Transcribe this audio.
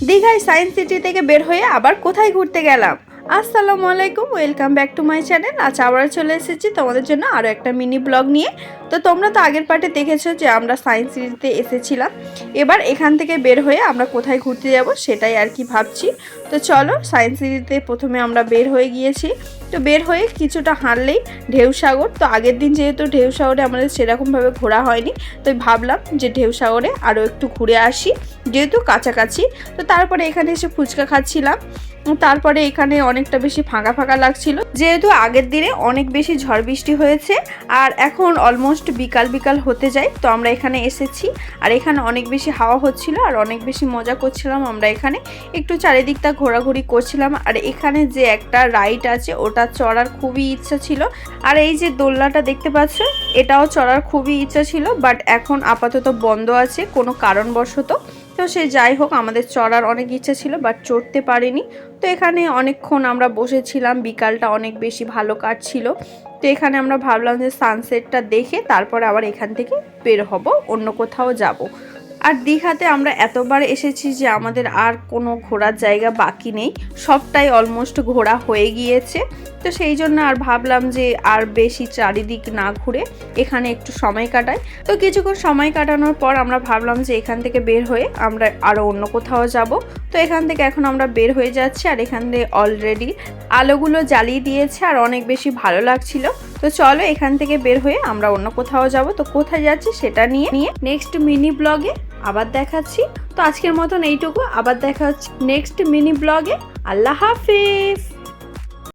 দীঘায় science city থেকে বের হয়ে আবার কোথায় ঘুরতে গেলাম। আসসালামু আলাইকুম, welcome back to my channel. আজ আবার চলে এসেছি তোমাদের জন্য আরও একটা মিনি ব্লগ নিয়ে। তো তোমরা তো আগের পার্টে দেখেছো যে আমরা সায়েন্স সিটিতে এসেছিলাম। এবার এখান থেকে বের হয়ে আমরা কোথায় ঘুরতে যাব সেটাই আর কি ভাবছি। তো চলো, সায়েন্স সিটিতে প্রথমে আমরা বের হয়ে গিয়েছি। তো বের হয়ে কিছুটা হাঁটলেই ঢেউসাগর। তো আগের দিন যেহেতু ঢেউসাগরে আমাদের সেরকমভাবে ঘোরা হয়নি, তো ভাবলাম যে ঢেউসাগরে আরও একটু ঘুরে আসি, যেহেতু কাছাকাছি। তো তারপরে এখানে এসে ফুচকা খাচ্ছিলাম। তারপরে এখানে অনেকটা বেশি ফাঁকা ফাঁকা লাগছিল, যেহেতু আগের দিনে অনেক বেশি ঝড় বৃষ্টি হয়েছে। আর এখন অলমোস্ট বিকাল বিকাল হতে যায়। তো আমরা এখানে এসেছি, আর এখানে অনেক বেশি হাওয়া হচ্ছিল আর অনেক বেশি মজা করছিলাম। আমরা এখানে একটু চারিদিকটা ঘোরাঘুরি করছিলাম। আর এখানে যে একটা রাইড আছে ওটা চড়ার খুবই ইচ্ছা ছিল। আর এই যে দোলনাটা দেখতে পাচ্ছ, এটাও চড়ার খুবই ইচ্ছা ছিল, বাট এখন আপাতত বন্ধ আছে কোনো কারণবশত। তো সে যাই হোক, আমাদের চড়ার অনেক ইচ্ছা ছিল বাট চড়তে পারিনি। তো এখানে অনেকক্ষণ আমরা বসেছিলাম, বিকালটা অনেক বেশি ভালো কাটছিল। তো এখানে আমরা ভাবলাম যে সানসেটটা দেখে তারপরে আবার এখান থেকে বের হব, অন্য কোথাও যাব। আর দীঘাতে আমরা এতবার এসেছি যে আমাদের আর কোনো ঘোরার জায়গা বাকি নেই, সবটাই অলমোস্ট ঘোরা হয়ে গিয়েছে। তো সেই জন্য আর ভাবলাম যে আর বেশি চারিদিক না ঘুরে এখানে একটু সময় কাটাই। তো কিছুক্ষণ সময় কাটানোর পর আমরা ভাবলাম যে এখান থেকে বের হয়ে আমরা আরও অন্য কোথাও যাব। তো এখান থেকে এখন আমরা বের হয়ে যাচ্ছি, আর এখান থেকে অলরেডি আলোগুলো জ্বালিয়ে দিয়েছে আর অনেক বেশি ভালো লাগছিল। তো চলো, এখান থেকে বের হয়ে আমরা অন্য কোথাও যাব। তো কোথায় যাচ্ছি সেটা নিয়ে নেক্সট মিনি ব্লগে আবার দেখাচ্ছি। তো আজকের মতন এইটুকু, আবার দেখা হচ্ছে নেক্সট মিনি ব্লগে। আল্লাহ হাফিজ।